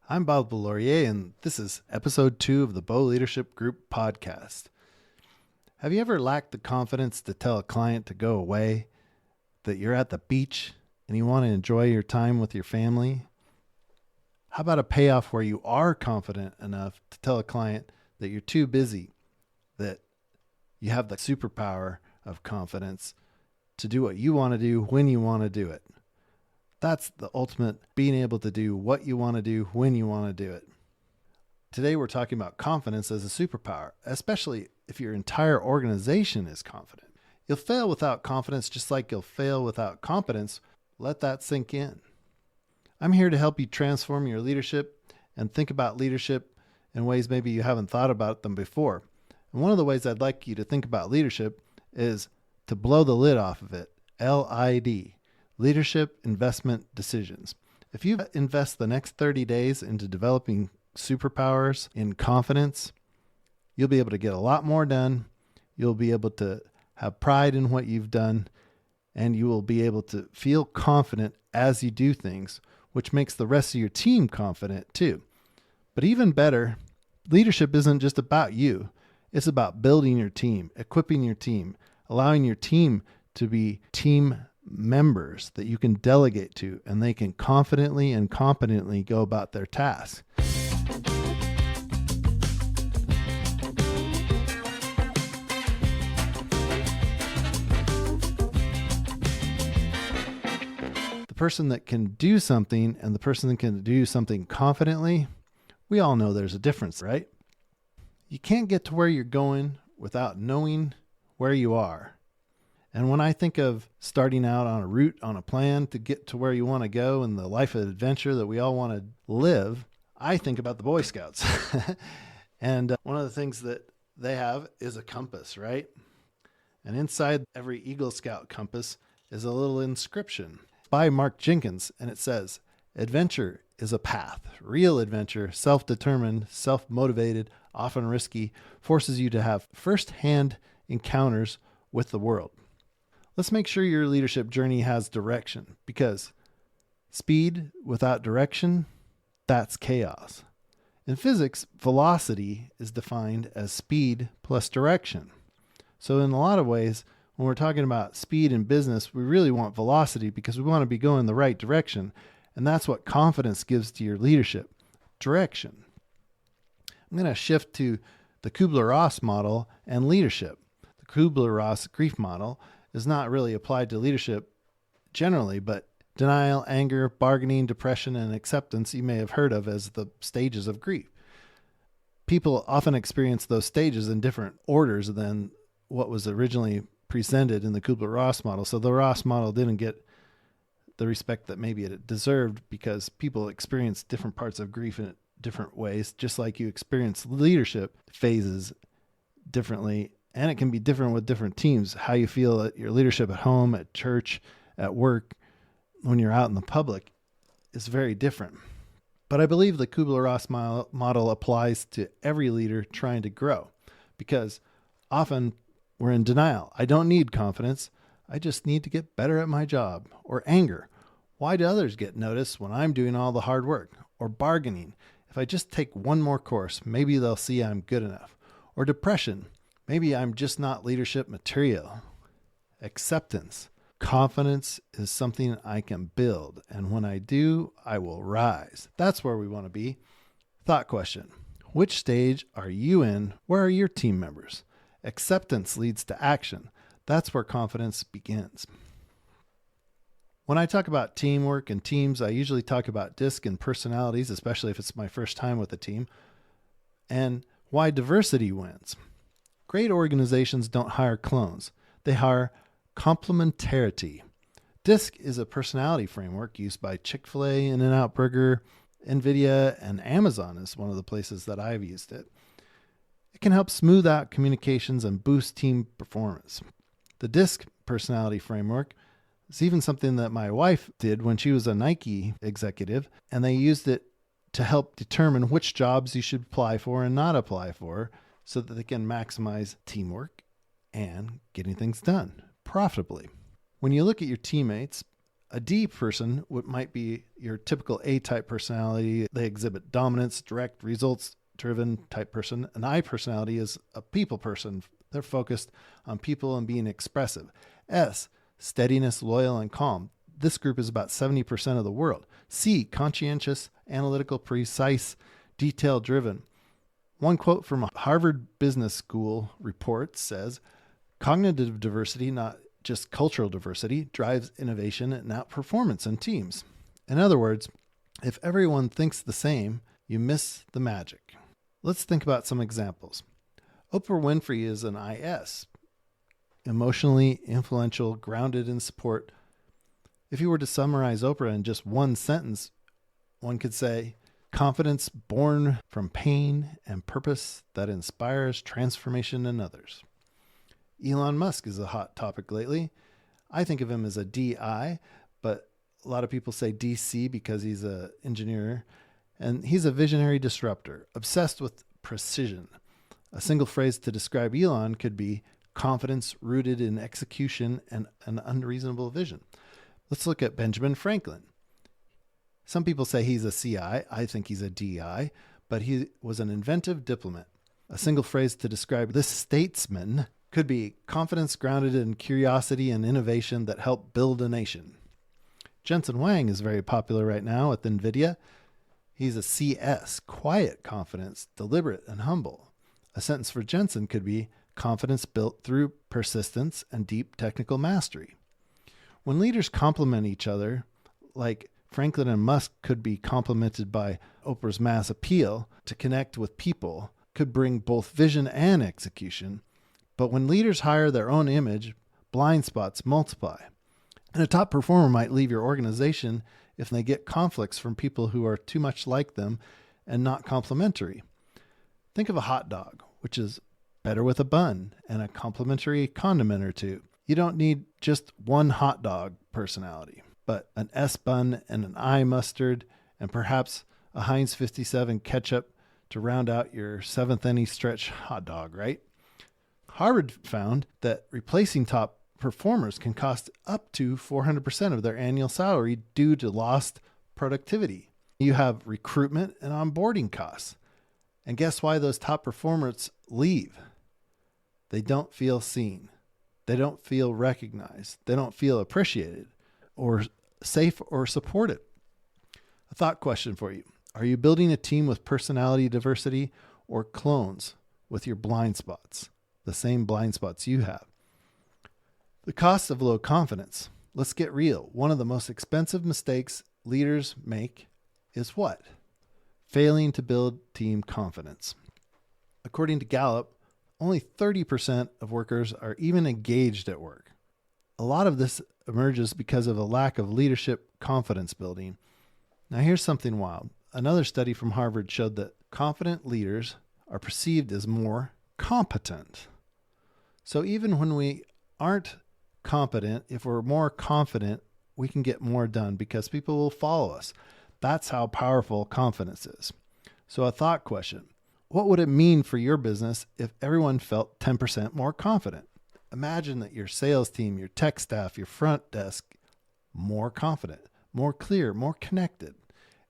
I'm Bob Beaulaurier, and this is episode 2 of the Beau Leadership Group podcast. Have you ever lacked the confidence to tell a client to go away, that you're at the beach and you want to enjoy your time with your family? How about a payoff where you are confident enough to tell a client that you're too busy, that you have the superpower of confidence to do what you want to do when you want to do it? That's the ultimate, being able to do what you want to do when you want to do it. Today we're talking about confidence as a superpower, especially if your entire organization is confident. You'll fail without confidence just like you'll fail without competence. Let that sink in. I'm here to help you transform your leadership and think about leadership in ways maybe you haven't thought about them before. And one of the ways I'd like you to think about leadership is to blow the lid off of it. LID. Leadership Investment Decisions. If you invest the next 30 days into developing superpowers in confidence, you'll be able to get a lot more done. You'll be able to have pride in what you've done, and you will be able to feel confident as you do things, which makes the rest of your team confident too. But even better, leadership isn't just about you. It's about building your team, equipping your team, allowing your team to be team members that you can delegate to, and they can confidently and competently go about their tasks. The person that can do something and the person that can do something confidently, we all know there's a difference, right? You can't get to where you're going without knowing where you are. And when I think of starting out on a route, on a plan to get to where you want to go and the life of adventure that we all want to live, I think about the Boy Scouts. And one of the things that they have is a compass, right? And inside every Eagle Scout compass is a little inscription by Mark Jenkins. And it says, "Adventure is a path. Real adventure, self-determined, self-motivated, often risky, forces you to have first-hand encounters with the world." Let's make sure your leadership journey has direction, because speed without direction, that's chaos. In physics, velocity is defined as speed plus direction. So in a lot of ways, when we're talking about speed in business, we really want velocity because we want to be going the right direction. And that's what confidence gives to your leadership, direction. I'm going to shift to the Kübler-Ross model and leadership. The Kübler-Ross grief model is not really applied to leadership generally, but denial, anger, bargaining, depression, and acceptance you may have heard of as the stages of grief. People often experience those stages in different orders than what was originally presented in the Kübler-Ross model. So the Ross model didn't get the respect that maybe it deserved because people experience different parts of grief in different ways, just like you experience leadership phases differently. And it can be different with different teams. How you feel at your leadership at home, at church, at work, when you're out in the public is very different. But I believe the Kübler-Ross model applies to every leader trying to grow, because often we're in denial. I don't need confidence. I just need to get better at my job. Or anger. Why do others get noticed when I'm doing all the hard work? Or bargaining. If I just take one more course, maybe they'll see I'm good enough. Or depression. Maybe I'm just not leadership material. Acceptance. Confidence is something I can build, and when I do, I will rise. That's where we want to be. Thought question. Which stage are you in? Where are your team members? Acceptance leads to action. That's where confidence begins. When I talk about teamwork and teams, I usually talk about DISC and personalities, especially if it's my first time with a team, and why diversity wins. Great organizations don't hire clones. They hire complementarity. DISC is a personality framework used by Chick-fil-A, In-N-Out Burger, NVIDIA, and Amazon is one of the places that I've used it. It can help smooth out communications and boost team performance. The DISC personality framework is even something that my wife did when she was a Nike executive, and they used it to help determine which jobs you should apply for and not apply for, so that they can maximize teamwork and getting things done profitably. When you look at your teammates, A D person might be your typical A-type personality. They exhibit dominance, direct, results-driven type person. An I personality is a people person. They're focused on people and being expressive. S, steadiness, loyal, and calm. This group is about 70% of the world. C, conscientious, analytical, precise, detail-driven. One quote from a Harvard Business School report says, cognitive diversity, not just cultural diversity, drives innovation and outperformance in teams. In other words, if everyone thinks the same, you miss the magic. Let's think about some examples. Oprah Winfrey is an IS, emotionally influential, grounded in support. If you were to summarize Oprah in just one sentence, one could say, confidence born from pain and purpose that inspires transformation in others. Elon Musk is a hot topic lately. I think of him as a DI, but a lot of people say DC because he's an engineer. And he's a visionary disruptor, obsessed with precision. A single phrase to describe Elon could be confidence rooted in execution and an unreasonable vision. Let's look at Benjamin Franklin. Some people say he's a CI. I think he's a DI, but he was an inventive diplomat. A single phrase to describe this statesman could be confidence grounded in curiosity and innovation that help build a nation. Jensen Huang is very popular right now with NVIDIA. He's a CS, quiet confidence, deliberate and humble. A sentence for Jensen could be confidence built through persistence and deep technical mastery. When leaders complement each other, like Franklin and Musk could be complemented by Oprah's mass appeal to connect with people, could bring both vision and execution. But when leaders hire their own image, blind spots multiply. And a top performer might leave your organization if they get conflicts from people who are too much like them and not complementary. Think of a hot dog, which is better with a bun and a complementary condiment or two. You don't need just one hot dog personality, but an S bun and an I mustard and perhaps a Heinz 57 ketchup to round out your seventh any stretch hot dog, right? Harvard found that replacing top performers can cost up to 400% of their annual salary due to lost productivity. You have recruitment and onboarding costs. And guess why those top performers leave? They don't feel seen. They don't feel recognized. They don't feel appreciated or safe or supported. A thought question for you. Are you building a team with personality diversity or clones with your blind spots? The same blind spots you have. The cost of low confidence. Let's get real. One of the most expensive mistakes leaders make is what? Failing to build team confidence. According to Gallup, only 30% of workers are even engaged at work. A lot of this emerges because of a lack of leadership confidence building. Now here's something wild. Another study from Harvard showed that confident leaders are perceived as more competent. So even when we aren't competent, if we're more confident, we can get more done because people will follow us. That's how powerful confidence is. So a thought question. What would it mean for your business if everyone felt 10% more confident? Imagine that your sales team, your tech staff, your front desk, more confident, more clear, more connected.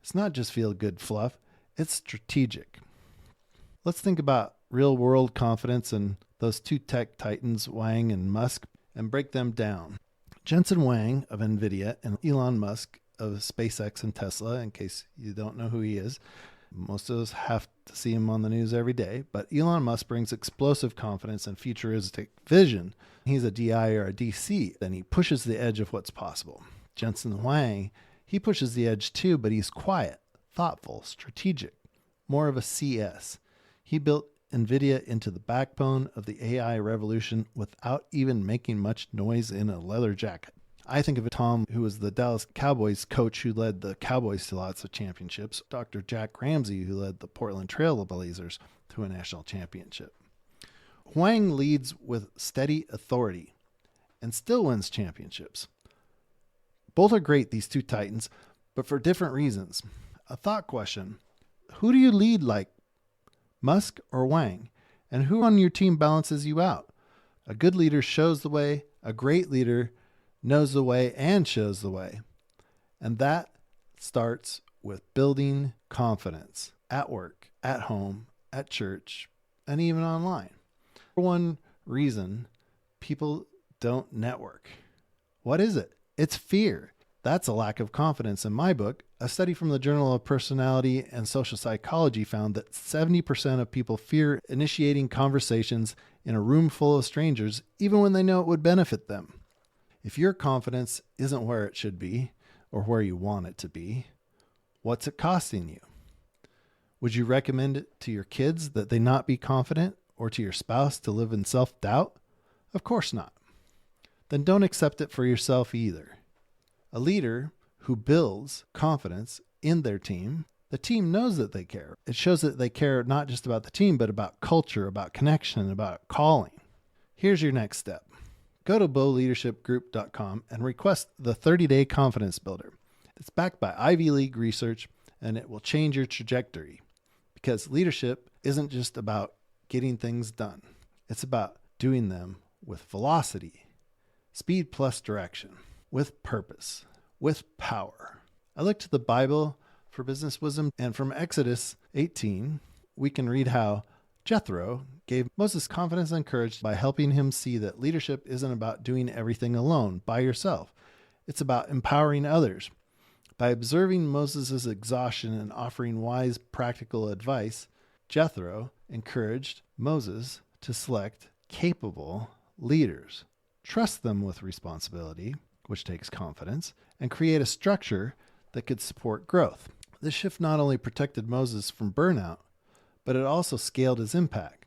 It's not just feel good fluff, it's strategic. Let's think about real world confidence and those two tech titans, Wang and Musk, and break them down. Jensen Huang of NVIDIA and Elon Musk of SpaceX and Tesla, in case you don't know who he is. Most of us have to see him on the news every day, but Elon Musk brings explosive confidence and futuristic vision. He's a DI or a DC, then he pushes the edge of what's possible. Jensen Huang, he pushes the edge too, but he's quiet, thoughtful, strategic, more of a CS. He built NVIDIA into the backbone of the AI revolution without even making much noise in a leather jacket. I think of Tom, who was the Dallas Cowboys coach who led the Cowboys to lots of championships, Dr. Jack Ramsey, who led the Portland Trail Blazers to a national championship. Huang leads with steady authority and still wins championships. Both are great, these two titans, but for different reasons. A thought question. Who do you lead like, Musk or Huang? And who on your team balances you out? A good leader shows the way. A great leader knows the way and shows the way. And that starts with building confidence at work, at home, at church, and even online. One reason people don't network. What is it? It's fear. That's a lack of confidence. In my book, a study from the Journal of Personality and Social Psychology found that 70% of people fear initiating conversations in a room full of strangers, even when they know it would benefit them. If your confidence isn't where it should be or where you want it to be, what's it costing you? Would you recommend it to your kids that they not be confident, or to your spouse to live in self-doubt? Of course not. Then don't accept it for yourself either. A leader who builds confidence in their team, the team knows that they care. It shows that they care not just about the team, but about culture, about connection, about calling. Here's your next step. Go to beauleadershipgroup.com and request the 30-day confidence builder. It's backed by Ivy League research, and it will change your trajectory, because leadership isn't just about getting things done. It's about doing them with velocity, speed plus direction, with purpose, with power. I look to the Bible for business wisdom, and from Exodus 18, we can read how Jethro gave Moses confidence and courage by helping him see that leadership isn't about doing everything alone by yourself. It's about empowering others. By observing Moses' exhaustion and offering wise, practical advice, Jethro encouraged Moses to select capable leaders, trust them with responsibility, which takes confidence, and create a structure that could support growth. This shift not only protected Moses from burnout, but it also scaled his impact.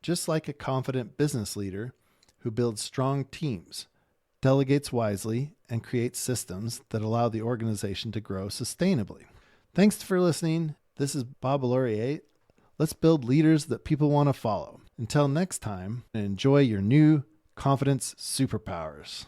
Just like a confident business leader who builds strong teams, delegates wisely, and creates systems that allow the organization to grow sustainably. Thanks for listening. This is Beaulaurier. Let's build leaders that people want to follow. Until next time, enjoy your new confidence superpowers.